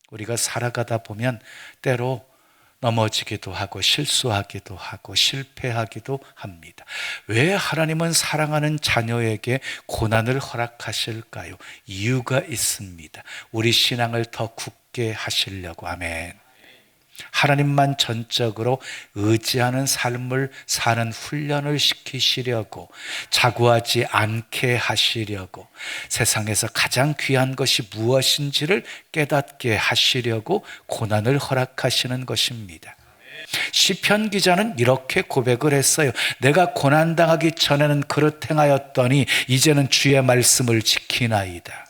우리가 살아가다 보면 때로 넘어지기도 하고 실수하기도 하고 실패하기도 합니다. 왜 하나님은 사랑하는 자녀에게 고난을 허락하실까요? 이유가 있습니다. 우리 신앙을 더 굳게 하시려고. 아멘. 하나님만 전적으로 의지하는 삶을 사는 훈련을 시키시려고, 자고하지 않게 하시려고, 세상에서 가장 귀한 것이 무엇인지를 깨닫게 하시려고 고난을 허락하시는 것입니다. 시편 기자는 이렇게 고백을 했어요. 내가 고난당하기 전에는 그릇 행하였더니 이제는 주의 말씀을 지키나이다.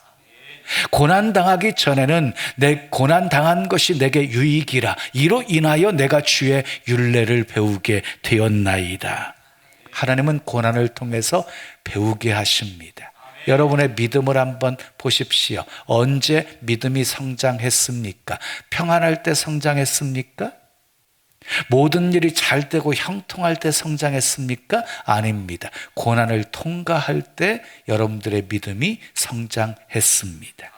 고난당하기 전에는 내 고난당한 것이 내게 유익이라 이로 인하여 내가 주의 율례를 배우게 되었나이다. 하나님은 고난을 통해서 배우게 하십니다. 여러분의 믿음을 한번 보십시오. 언제 믿음이 성장했습니까? 평안할 때 성장했습니까? 모든 일이 잘 되고 형통할 때 성장했습니까? 아닙니다. 고난을 통과할 때 여러분들의 믿음이 성장했습니다.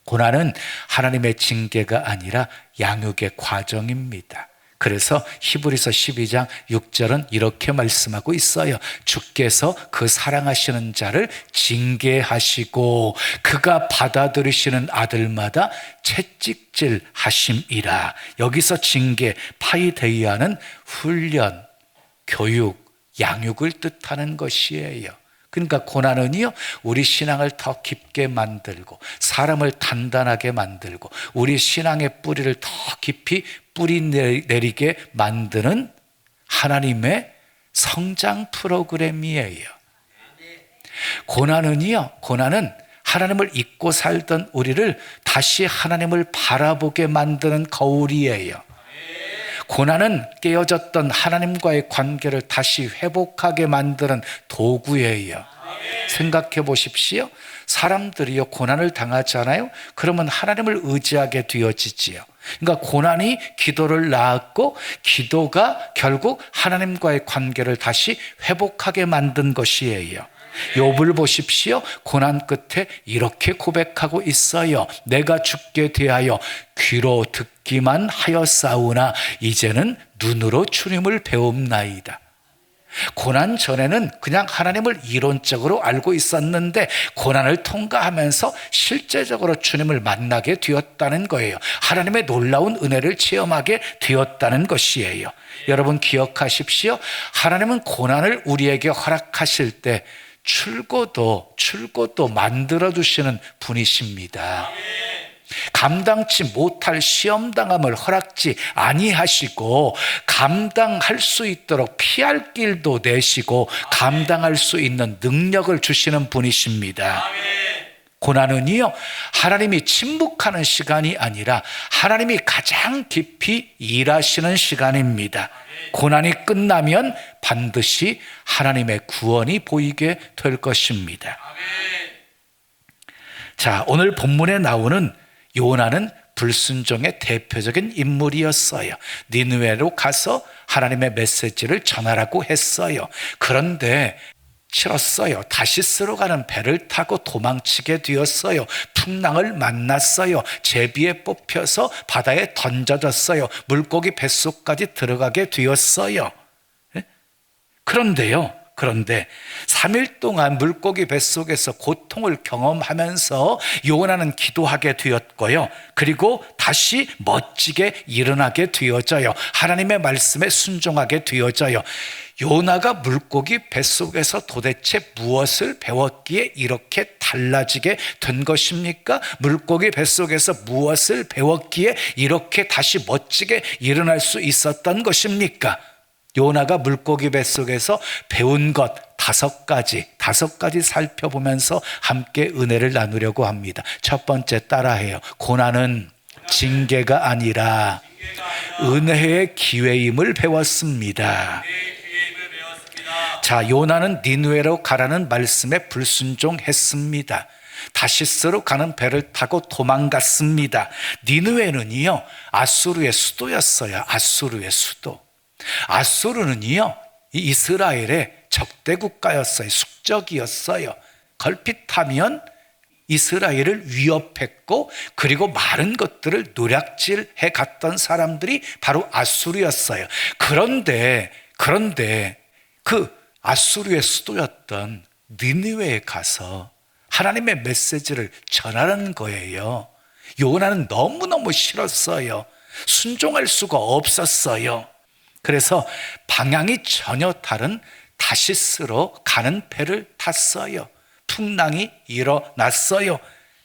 고난은 하나님의 징계가 아니라 양육의 과정입니다. 그래서 히브리서 12장 6절은 이렇게 말씀하고 있어요. 주께서 그 사랑하시는 자를 징계하시고 그가 받아들이시는 아들마다 채찍질 하심이라. 여기서 징계, 파이데이아는 훈련, 교육, 양육을 뜻하는 것이에요. 그러니까 고난은요, 우리 신앙을 더 깊게 만들고 사람을 단단하게 만들고 우리 신앙의 뿌리를 더 깊이 뿌리 내리게 만드는 하나님의 성장 프로그램이에요. 고난은 하나님을 잊고 살던 우리를 다시 하나님을 바라보게 만드는 거울이에요. 고난은 깨어졌던 하나님과의 관계를 다시 회복하게 만드는 도구예요. 생각해 보십시오. 사람들이요, 고난을 당하잖아요. 그러면 하나님을 의지하게 되어지지요. 그러니까 고난이 기도를 낳았고 기도가 결국 하나님과의 관계를 다시 회복하게 만든 것이에요. 욥을 보십시오. 고난 끝에 이렇게 고백하고 있어요. 내가 주께 대하여 귀로 듣기만 하였사오나 이제는 눈으로 주님을 배움나이다. 고난 전에는 그냥 하나님을 이론적으로 알고 있었는데 고난을 통과하면서 실제적으로 주님을 만나게 되었다는 거예요. 하나님의 놀라운 은혜를 체험하게 되었다는 것이에요. 여러분 기억하십시오. 하나님은 고난을 우리에게 허락하실 때 출고도 만들어주시는 분이십니다. 감당치 못할 시험당함을 허락지 아니하시고 감당할 수 있도록 피할 길도 내시고 감당할 수 있는 능력을 주시는 분이십니다. 고난은요, 하나님이 침묵하는 시간이 아니라 하나님이 가장 깊이 일하시는 시간입니다. 고난이 끝나면 반드시 하나님의 구원이 보이게 될 것입니다. 자, 오늘 본문에 나오는 요나는 불순종의 대표적인 인물이었어요. 니느웨로 가서 하나님의 메시지를 전하라고 했어요. 그런데 치렀어요. 다시스로 가는 배를 타고 도망치게 되었어요. 풍랑을 만났어요. 제비에 뽑혀서 바다에 던져졌어요. 물고기 뱃속까지 들어가게 되었어요. 그런데 3일 동안 물고기 뱃속에서 고통을 경험하면서 요나는 기도하게 되었고요. 그리고 다시 멋지게 일어나게 되어져요. 하나님의 말씀에 순종하게 되어져요. 요나가 물고기 뱃속에서 도대체 무엇을 배웠기에 이렇게 달라지게 된 것입니까? 물고기 뱃속에서 무엇을 배웠기에 이렇게 다시 멋지게 일어날 수 있었던 것입니까? 요나가 물고기 뱃속에서 배운 것 다섯 가지 살펴보면서 함께 은혜를 나누려고 합니다. 첫 번째 따라해요. 고난은 징계가 아니라 은혜의 기회임을 배웠습니다. 자, 요나는 니느웨로 가라는 말씀에 불순종했습니다. 다시스로 가는 배를 타고 도망갔습니다. 니느웨는요, 아수르의 수도였어요. 아수르의 수도. 아수르는요, 이스라엘의 적대 국가였어요. 숙적이었어요. 걸핏하면 이스라엘을 위협했고 그리고 많은 것들을 노략질해 갔던 사람들이 바로 아수르였어요. 그런데 그 아수르의 수도였던 니느웨에 가서 하나님의 메시지를 전하는 거예요. 요나는 너무너무 싫었어요. 순종할 수가 없었어요. 그래서 방향이 전혀 다른 다시스로 가는 배를 탔어요. 풍랑이 일어났어요.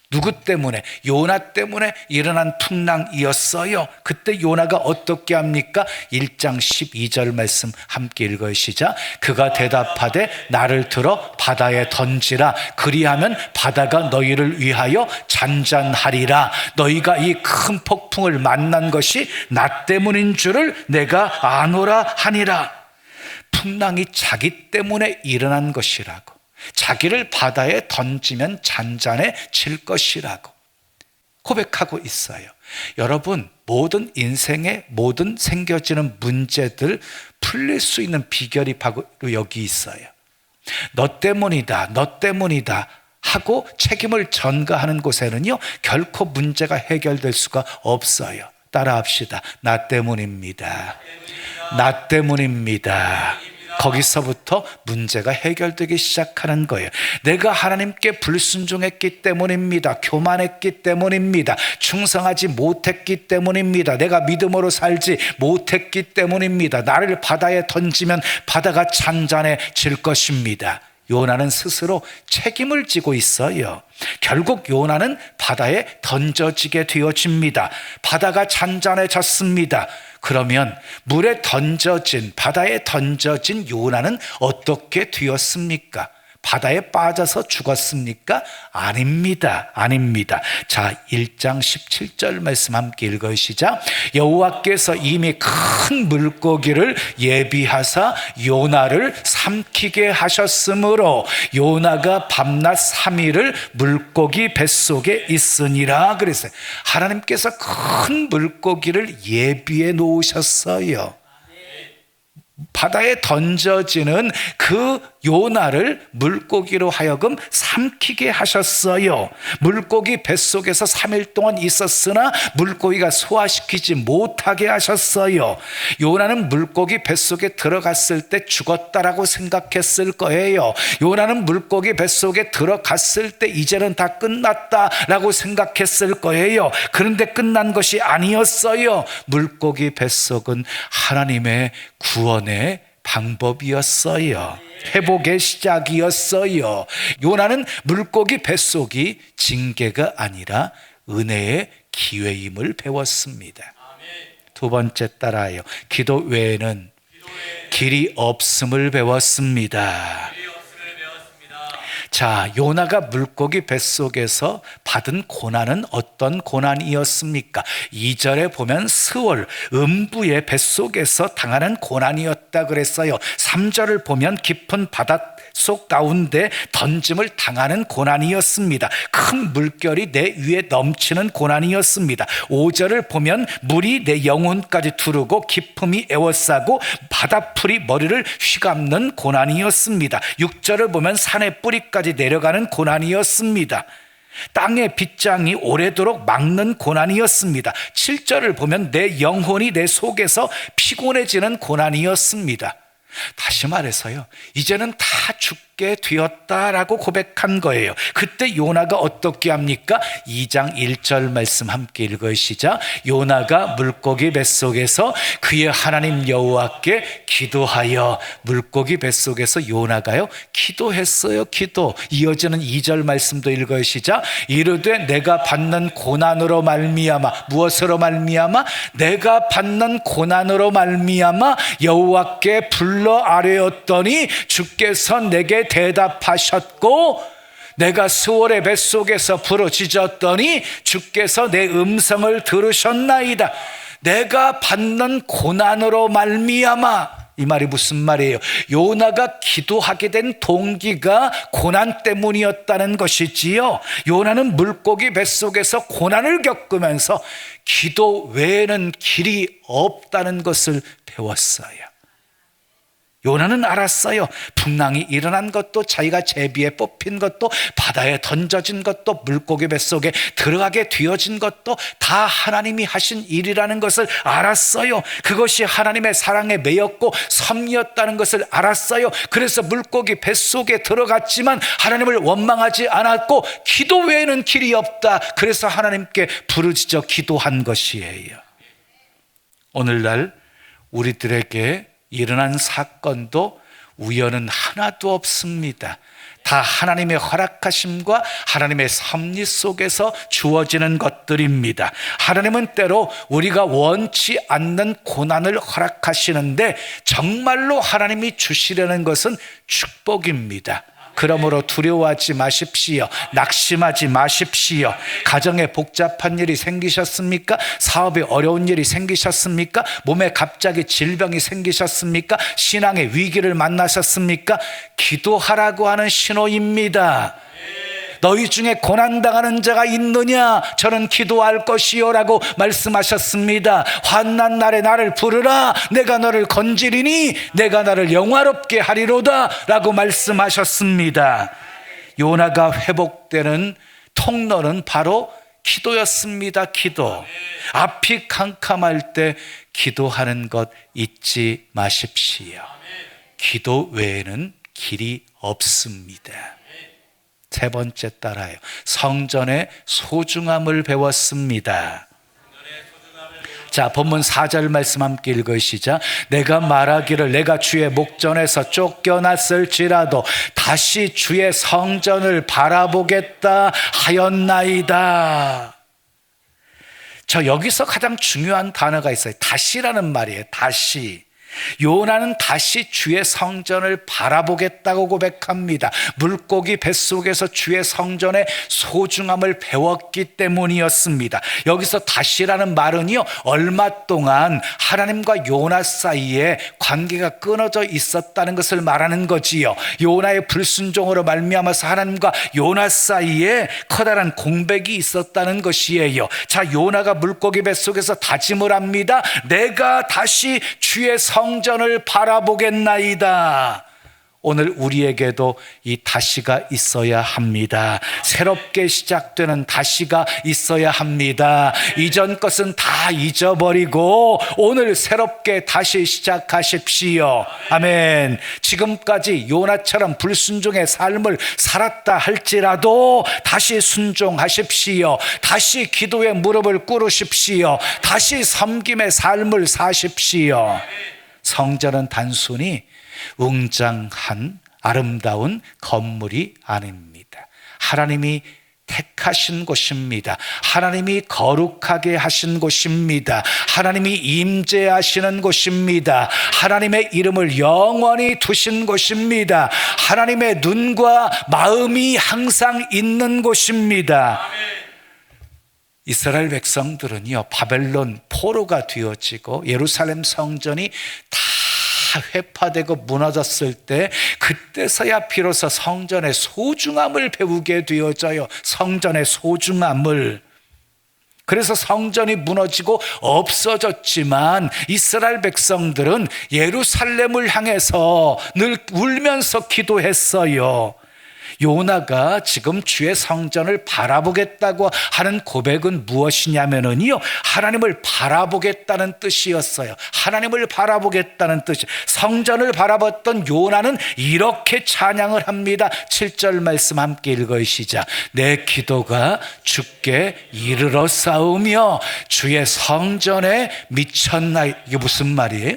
누구 때문에? 요나 때문에 일어난 풍랑이었어요. 그때 요나가 어떻게 합니까? 1장 12절 말씀 함께 읽으시자. 그가 대답하되 나를 들어 바다에 던지라. 그리하면 바다가 너희를 위하여 잔잔하리라. 너희가 이 큰 폭풍을 만난 것이 나 때문인 줄을 내가 아노라 하니라. 풍랑이 자기 때문에 일어난 것이라고, 자기를 바다에 던지면 잔잔해질 것이라고 고백하고 있어요. 여러분, 모든 인생의 모든 생겨지는 문제들 풀릴 수 있는 비결이 바로 여기 있어요. 너 때문이다, 너 때문이다 하고 책임을 전가하는 곳에는요, 결코 문제가 해결될 수가 없어요. 따라합시다. 나 때문입니다. 나 때문입니다. 거기서부터 문제가 해결되기 시작하는 거예요. 내가 하나님께 불순종했기 때문입니다. 교만했기 때문입니다. 충성하지 못했기 때문입니다. 내가 믿음으로 살지 못했기 때문입니다. 나를 바다에 던지면 바다가 잔잔해질 것입니다. 요나는 스스로 책임을 지고 있어요. 결국 요나는 바다에 던져지게 되어집니다. 바다가 잔잔해졌습니다. 그러면 물에 던져진, 바다에 던져진 요나는 어떻게 되었습니까? 바다에 빠져서 죽었습니까? 아닙니다. 아닙니다. 자, 1장 17절 말씀 함께 읽으시자. 여호와께서 이미 큰 물고기를 예비하사 요나를 삼키게 하셨으므로 요나가 밤낮 3일을 물고기 뱃속에 있으니라 그랬어요. 하나님께서 큰 물고기를 예비해 놓으셨어요. 바다에 던져지는 그 요나를 물고기로 하여금 삼키게 하셨어요. 물고기 뱃속에서 3일 동안 있었으나 물고기가 소화시키지 못하게 하셨어요. 요나는 물고기 뱃속에 들어갔을 때 죽었다라고 생각했을 거예요. 요나는 물고기 뱃속에 들어갔을 때 이제는 다 끝났다라고 생각했을 거예요. 그런데 끝난 것이 아니었어요. 물고기 뱃속은 하나님의 구원의 방법이었어요. 회복의 시작이었어요. 요나는 물고기 뱃속이 징계가 아니라 은혜의 기회임을 배웠습니다. 두 번째 따라요. 기도 외에는 길이 없음을 배웠습니다. 자, 요나가 물고기 뱃속에서 받은 고난은 어떤 고난이었습니까? 2절에 보면 스월, 음부의 뱃속에서 당하는 고난이었다 그랬어요. 3절을 보면 깊은 바닷속 가운데 던짐을 당하는 고난이었습니다. 큰 물결이 내 위에 넘치는 고난이었습니다. 5절을 보면 물이 내 영혼까지 두르고 기품이 에워싸고 바다풀이 머리를 휘감는 고난이었습니다. 6절을 보면 산의 뿌리까지 내려가는 고난이었습니다. 땅의 빗장이 오래도록 막는 고난이었습니다. 7절을 보면 내 영혼이 내 속에서 피곤해지는 고난이었습니다. 다시 말해서요, 이제는 다 죽게 되었다라고 고백한 거예요. 그때 요나가 어떻게 합니까? 2장 1절 말씀 함께 읽으시자. 요나가 물고기 뱃속에서 그의 하나님 여호와께 기도하여, 물고기 뱃속에서 요나가요 기도했어요. 기도. 이어지는 2절 말씀도 읽으시자. 이르되 내가 받는 고난으로 말미암아, 무엇으로 말미암아? 내가 받는 고난으로 말미암아 여호와께 불러 아뢰었더니 주께서 내게 대답하셨고, 내가 스월의 뱃속에서 부르짖었더니 주께서 내 음성을 들으셨나이다. 내가 받는 고난으로 말미암아. 이 말이 무슨 말이에요? 요나가 기도하게 된 동기가 고난 때문이었다는 것이지요. 요나는 물고기 뱃속에서 고난을 겪으면서 기도 외에는 길이 없다는 것을 배웠어요. 요나는 알았어요. 풍랑이 일어난 것도, 자기가 제비에 뽑힌 것도, 바다에 던져진 것도, 물고기 뱃속에 들어가게 되어진 것도 다 하나님이 하신 일이라는 것을 알았어요. 그것이 하나님의 사랑에 매였고 섭리였다는 것을 알았어요. 그래서 물고기 뱃속에 들어갔지만 하나님을 원망하지 않았고 기도 외에는 길이 없다. 그래서 하나님께 부르짖어 기도한 것이에요. 오늘날 우리들에게 일어난 사건도 우연은 하나도 없습니다. 다 하나님의 허락하심과 하나님의 섭리 속에서 주어지는 것들입니다. 하나님은 때로 우리가 원치 않는 고난을 허락하시는데 정말로 하나님이 주시려는 것은 축복입니다. 그러므로 두려워하지 마십시오. 낙심하지 마십시오. 가정에 복잡한 일이 생기셨습니까? 사업에 어려운 일이 생기셨습니까? 몸에 갑자기 질병이 생기셨습니까? 신앙의 위기를 만나셨습니까? 기도하라고 하는 신호입니다. 너희 중에 고난당하는 자가 있느냐? 저는 기도할 것이요 라고 말씀하셨습니다. 환난 날에 나를 부르라. 내가 너를 건지리니 내가 나를 영화롭게 하리로다 라고 말씀하셨습니다. 요나가 회복되는 통로는 바로 기도였습니다. 기도. 앞이 캄캄할 때 기도하는 것 잊지 마십시오. 기도 외에는 길이 없습니다. 세 번째 따라요. 성전의 소중함을 배웠습니다. 자, 본문 4절 말씀 함께 읽으시자. 내가 말하기를 내가 주의 목전에서 쫓겨났을지라도 다시 주의 성전을 바라보겠다 하였나이다. 저 여기서 가장 중요한 단어가 있어요. 다시라는 말이에요. 다시. 요나는 다시 주의 성전을 바라보겠다고 고백합니다. 물고기 뱃속에서 주의 성전의 소중함을 배웠기 때문이었습니다. 여기서 다시라는 말은요, 얼마 동안 하나님과 요나 사이에 관계가 끊어져 있었다는 것을 말하는 거지요. 요나의 불순종으로 말미암아서 하나님과 요나 사이에 커다란 공백이 있었다는 것이에요. 자, 요나가 물고기 뱃속에서 다짐을 합니다. 내가 다시 주의 성전을 바라보겠나이다. 오늘 우리에게도 이 다시가 있어야 합니다. 새롭게 시작되는 다시가 있어야 합니다. 이전 것은 다 잊어버리고 오늘 새롭게 다시 시작하십시오. 아멘. 지금까지 요나처럼 불순종의 삶을 살았다 할지라도 다시 순종하십시오. 다시 기도의 무릎을 꿇으십시오. 다시 섬김의 삶을 사십시오. 성전은 단순히 웅장한 아름다운 건물이 아닙니다. 하나님이 택하신 곳입니다. 하나님이 거룩하게 하신 곳입니다. 하나님이 임재하시는 곳입니다. 하나님의 이름을 영원히 두신 곳입니다. 하나님의 눈과 마음이 항상 있는 곳입니다. 이스라엘 백성들은요, 바벨론 포로가 되어지고 예루살렘 성전이 다 회파되고 무너졌을 때 그때서야 비로소 성전의 소중함을 배우게 되어져요. 성전의 소중함을. 그래서 성전이 무너지고 없어졌지만 이스라엘 백성들은 예루살렘을 향해서 늘 울면서 기도했어요. 요나가 지금 주의 성전을 바라보겠다고 하는 고백은 무엇이냐면요, 하나님을 바라보겠다는 뜻이었어요. 하나님을 바라보겠다는 뜻이. 성전을 바라봤던 요나는 이렇게 찬양을 합니다. 7절 말씀 함께 읽으시자. 내 기도가 주께 이르러 싸우며 주의 성전에 미쳤나이. 이게 무슨 말이에요?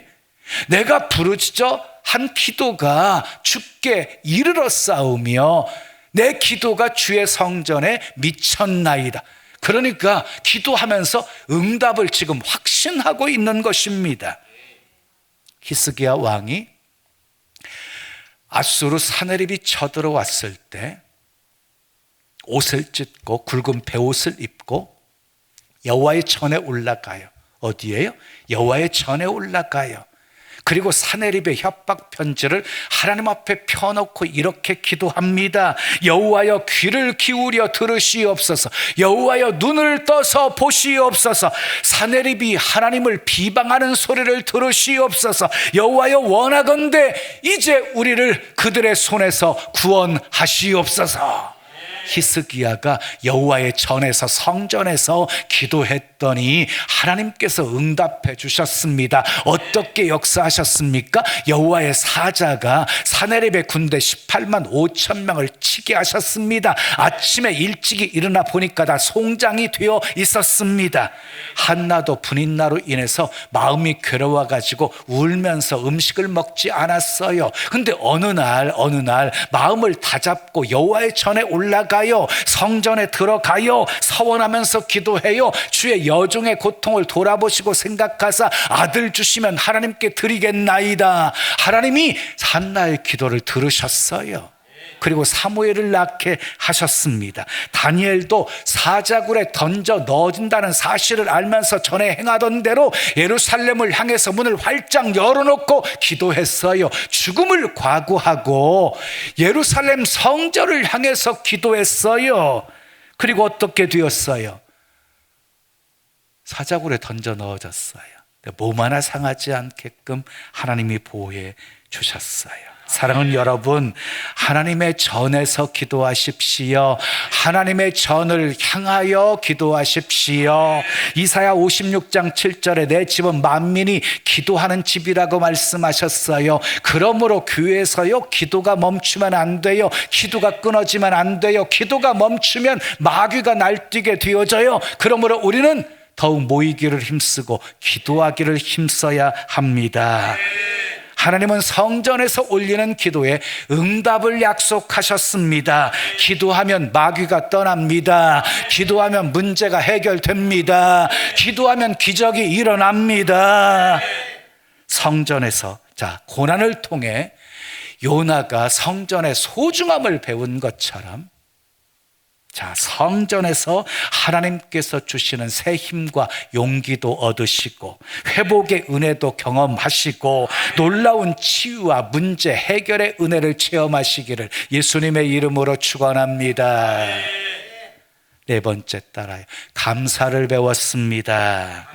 내가 부르짖어 한 기도가 주께 이르러 싸우며 내 기도가 주의 성전에 미쳤나이다. 그러니까 기도하면서 응답을 지금 확신하고 있는 것입니다. 히스기야 왕이 아수르 사내립이 쳐들어왔을 때 옷을 찢고 굵은 베옷을 입고 여호와의 전에 올라가요. 어디예요? 여호와의 전에 올라가요. 그리고 사내립의 협박 편지를 하나님 앞에 펴놓고 이렇게 기도합니다. 여호와여 귀를 기울여 들으시옵소서. 여호와여 눈을 떠서 보시옵소서. 사내립이 하나님을 비방하는 소리를 들으시옵소서. 여호와여 원하건대 이제 우리를 그들의 손에서 구원하시옵소서. 히스기야가 여호와의 전에서 성전에서 기도했더니 하나님께서 응답해 주셨습니다. 어떻게 역사하셨습니까? 여호와의 사자가 사내립의 군대 18만 5천 명을 치게 하셨습니다. 아침에 일찍이 일어나 보니까 다 송장이 되어 있었습니다. 한나도 분인나로 인해서 마음이 괴로워가지고 울면서 음식을 먹지 않았어요. 근데 어느 날 마음을 다잡고 여호와의 전에 올라가요. 성전에 들어가요. 서원하면서 기도해요. 주의 여종의 고통을 돌아보시고 생각하사 아들 주시면 하나님께 드리겠나이다. 하나님이 한나의 기도를 들으셨어요. 그리고 사무엘을 낳게 하셨습니다. 다니엘도 사자굴에 던져 넣어진다는 사실을 알면서 전에 행하던 대로 예루살렘을 향해서 문을 활짝 열어놓고 기도했어요. 죽음을 과구하고 예루살렘 성전을 향해서 기도했어요. 그리고 어떻게 되었어요? 사자굴에 던져 넣어졌어요. 몸 하나 상하지 않게끔 하나님이 보호해 주셨어요. 사랑하는 여러분, 하나님의 전에서 기도하십시오. 하나님의 전을 향하여 기도하십시오. 이사야 56장 7절에 내 집은 만민이 기도하는 집이라고 말씀하셨어요. 그러므로 교회에서요, 기도가 멈추면 안 돼요. 기도가 끊어지면 안 돼요. 기도가 멈추면 마귀가 날뛰게 되어져요. 그러므로 우리는 더욱 모이기를 힘쓰고 기도하기를 힘써야 합니다. 하나님은 성전에서 올리는 기도에 응답을 약속하셨습니다. 기도하면 마귀가 떠납니다. 기도하면 문제가 해결됩니다. 기도하면 기적이 일어납니다. 성전에서, 고난을 통해 요나가 성전의 소중함을 배운 것처럼 성전에서 하나님께서 주시는 새 힘과 용기도 얻으시고 회복의 은혜도 경험하시고 놀라운 치유와 문제 해결의 은혜를 체험하시기를 예수님의 이름으로 축원합니다. 네 번째 따라요. 감사를 배웠습니다.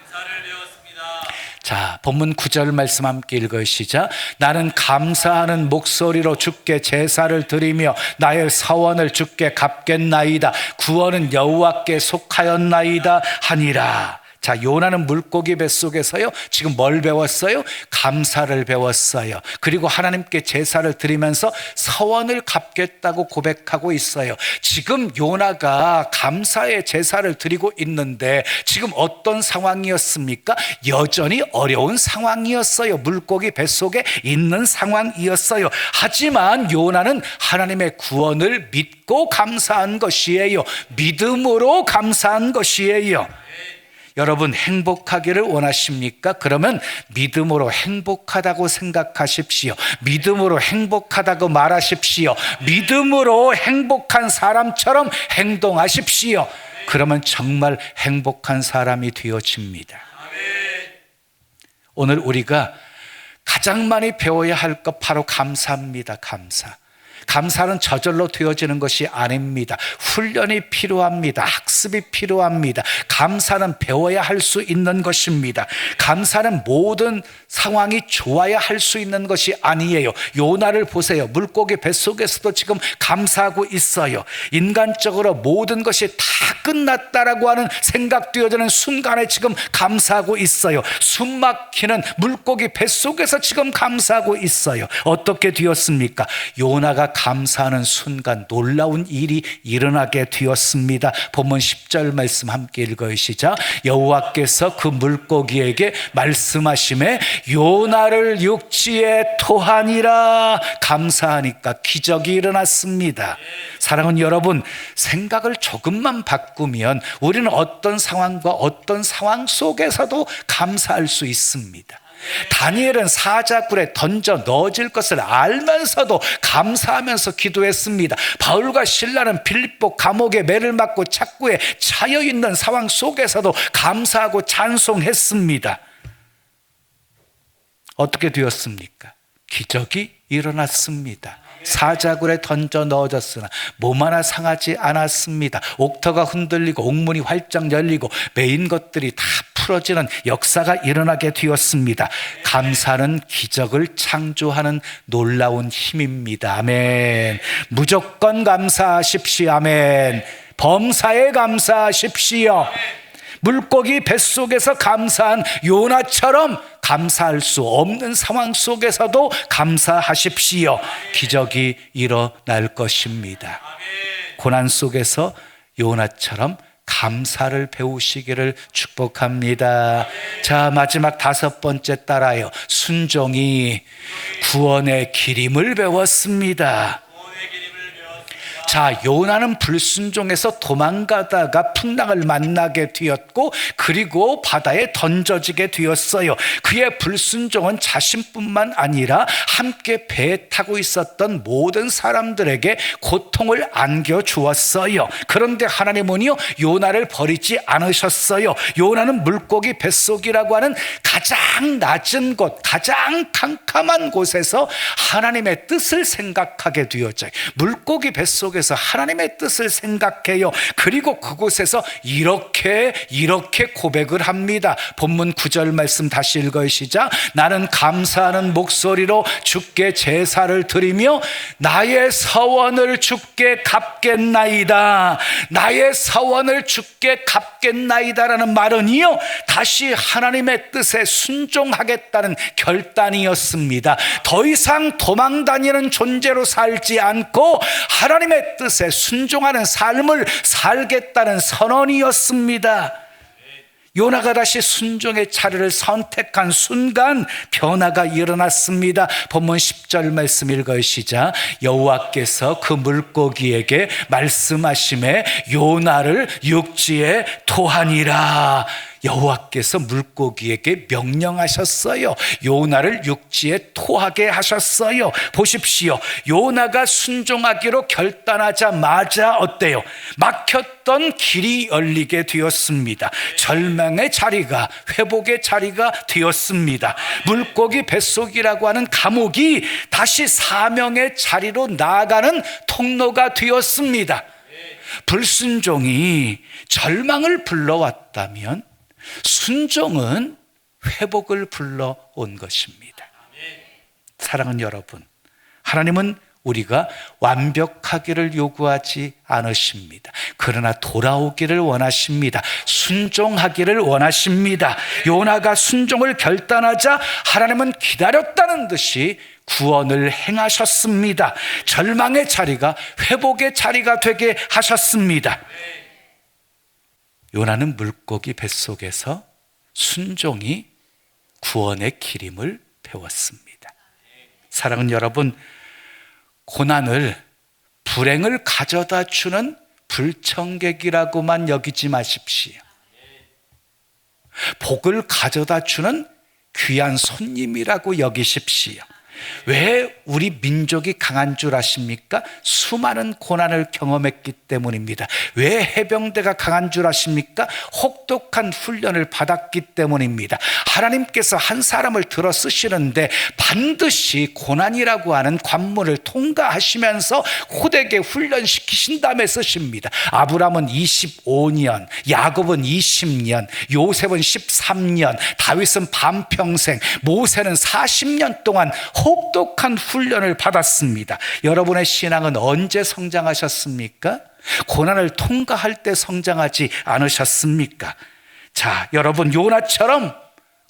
본문 9절 말씀 함께 읽으시자. 나는 감사하는 목소리로 주께 제사를 드리며 나의 서원을 주께 갚겠나이다. 구원은 여호와께 속하였나이다 하니라. 요나는 물고기 뱃속에서요, 지금 뭘 배웠어요? 감사를 배웠어요. 그리고 하나님께 제사를 드리면서 서원을 갚겠다고 고백하고 있어요. 지금 요나가 감사의 제사를 드리고 있는데 지금 어떤 상황이었습니까? 여전히 어려운 상황이었어요. 물고기 뱃속에 있는 상황이었어요. 하지만 요나는 하나님의 구원을 믿고 감사한 것이에요. 믿음으로 감사한 것이에요. 여러분 행복하기를 원하십니까? 그러면 믿음으로 행복하다고 생각하십시오. 믿음으로 행복하다고 말하십시오. 믿음으로 행복한 사람처럼 행동하십시오. 그러면 정말 행복한 사람이 되어집니다. 오늘 우리가 가장 많이 배워야 할 것 바로 감사입니다. 감사는 저절로 되어지는 것이 아닙니다. 훈련이 필요합니다. 학습이 필요합니다. 감사는 배워야 할 수 있는 것입니다. 감사는 모든 상황이 좋아야 할 수 있는 것이 아니에요. 요나를 보세요. 물고기 뱃속에서도 지금 감사하고 있어요. 인간적으로 모든 것이 다 끝났다라고 하는 생각되어지는 순간에 지금 감사하고 있어요. 숨 막히는 물고기 뱃속에서 지금 감사하고 있어요. 어떻게 되었습니까? 요나가 감사하는 순간 놀라운 일이 일어나게 되었습니다. 본문 10절 말씀 함께 읽으시자. 여호와께서 그 물고기에게 말씀하시매 요나를 육지에 토하니라. 감사하니까 기적이 일어났습니다. 사랑하는 여러분, 생각을 조금만 바꾸면 우리는 어떤 상황과 어떤 상황 속에서도 감사할 수 있습니다. 다니엘은 사자굴에 던져 넣어질 것을 알면서도 감사하면서 기도했습니다. 바울과 실라는 빌립보 감옥에 매를 맞고 착고에 차여 있는 상황 속에서도 감사하고 찬송했습니다. 어떻게 되었습니까? 기적이 일어났습니다. 사자굴에 던져 넣어졌으나 몸 하나 상하지 않았습니다. 옥터가 흔들리고 옥문이 활짝 열리고 메인 것들이 다 풀어지는 역사가 일어나게 되었습니다. 감사는 기적을 창조하는 놀라운 힘입니다. 아멘. 무조건 감사하십시오. 아멘. 범사에 감사하십시오. 물고기 뱃속에서 감사한 요나처럼 감사할 수 없는 상황 속에서도 감사하십시오. 기적이 일어날 것입니다. 고난 속에서 요나처럼 감사를 배우시기를 축복합니다. 자, 마지막 5번째 따라요. 순종이 구원의 기림을 배웠습니다. 자, 요나는 불순종에서 도망가다가 풍랑을 만나게 되었고 그리고 바다에 던져지게 되었어요. 그의 불순종은 자신뿐만 아니라 함께 배에 타고 있었던 모든 사람들에게 고통을 안겨주었어요. 그런데 하나님은요, 요나를 버리지 않으셨어요. 요나는 물고기 뱃속이라고 하는 가장 낮은 곳, 가장 캄캄한 곳에서 하나님의 뜻을 생각하게 되었죠. 물고기 뱃속에서 하나님의 뜻을 생각해요. 그리고 그곳에서 이렇게 고백을 합니다. 본문 9절 말씀 다시 읽어요. 시작. 나는 감사하는 목소리로 주께 제사를 드리며 나의 서원을 주께 갚겠나이다. 나의 서원을 주께 갚겠나이다라는 말은요, 다시 하나님의 뜻에 순종하겠다는 결단이었습니다. 더 이상 도망다니는 존재로 살지 않고 하나님의 뜻에 순종하는 삶을 살겠다는 선언이었습니다. 요나가 다시 순종의 자리를 선택한 순간 변화가 일어났습니다. 본문 10절 말씀 읽어요. 시작. 여호와께서 그 물고기에게 말씀하시매 요나를 육지에 토하니라. 여호와께서 물고기에게 명령하셨어요. 요나를 육지에 토하게 하셨어요. 보십시오. 요나가 순종하기로 결단하자마자 어때요? 막혔던 길이 열리게 되었습니다. 절망의 자리가 회복의 자리가 되었습니다. 물고기 뱃속이라고 하는 감옥이 다시 사명의 자리로 나아가는 통로가 되었습니다. 불순종이 절망을 불러왔다면 순종은 회복을 불러온 것입니다. 사랑하는 여러분, 하나님은 우리가 완벽하기를 요구하지 않으십니다. 그러나 돌아오기를 원하십니다. 순종하기를 원하십니다. 요나가 순종을 결단하자 하나님은 기다렸다는 듯이 구원을 행하셨습니다. 절망의 자리가 회복의 자리가 되게 하셨습니다. 요나는 물고기 뱃속에서 순종이 구원의 기림을 배웠습니다. 사랑하는 여러분, 고난을 불행을 가져다 주는 불청객이라고만 여기지 마십시오. 복을 가져다 주는 귀한 손님이라고 여기십시오. 왜 우리 민족이 강한 줄 아십니까? 수많은 고난을 경험했기 때문입니다. 왜 해병대가 강한 줄 아십니까? 혹독한 훈련을 받았기 때문입니다. 하나님께서 한 사람을 들어 쓰시는데 반드시 고난이라고 하는 관문을 통과하시면서 호되게 훈련시키신 다음에 쓰십니다. 아브라함은 25년, 야곱은 20년, 요셉은 13년, 다윗은 반평생, 모세는 40년 동안 혹독한 훈련을 받았습니다. 여러분의 신앙은 언제 성장하셨습니까? 고난을 통과할 때 성장하지 않으셨습니까? 자, 여러분, 요나처럼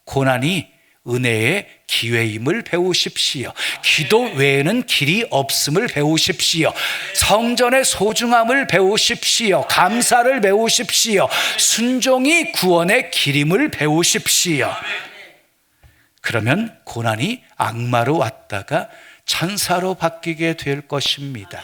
고난이 은혜의 기회임을 배우십시오. 기도 외에는 길이 없음을 배우십시오. 성전의 소중함을 배우십시오. 감사를 배우십시오. 순종이 구원의 길임을 배우십시오. 그러면 고난이 악마로 왔다가 천사로 바뀌게 될 것입니다.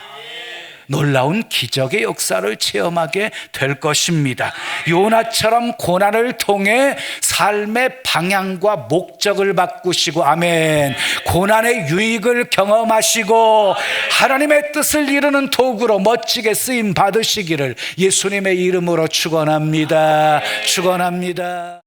놀라운 기적의 역사를 체험하게 될 것입니다. 요나처럼 고난을 통해 삶의 방향과 목적을 바꾸시고, 아멘, 고난의 유익을 경험하시고 하나님의 뜻을 이루는 도구로 멋지게 쓰임 받으시기를 예수님의 이름으로 축원합니다. 축원합니다.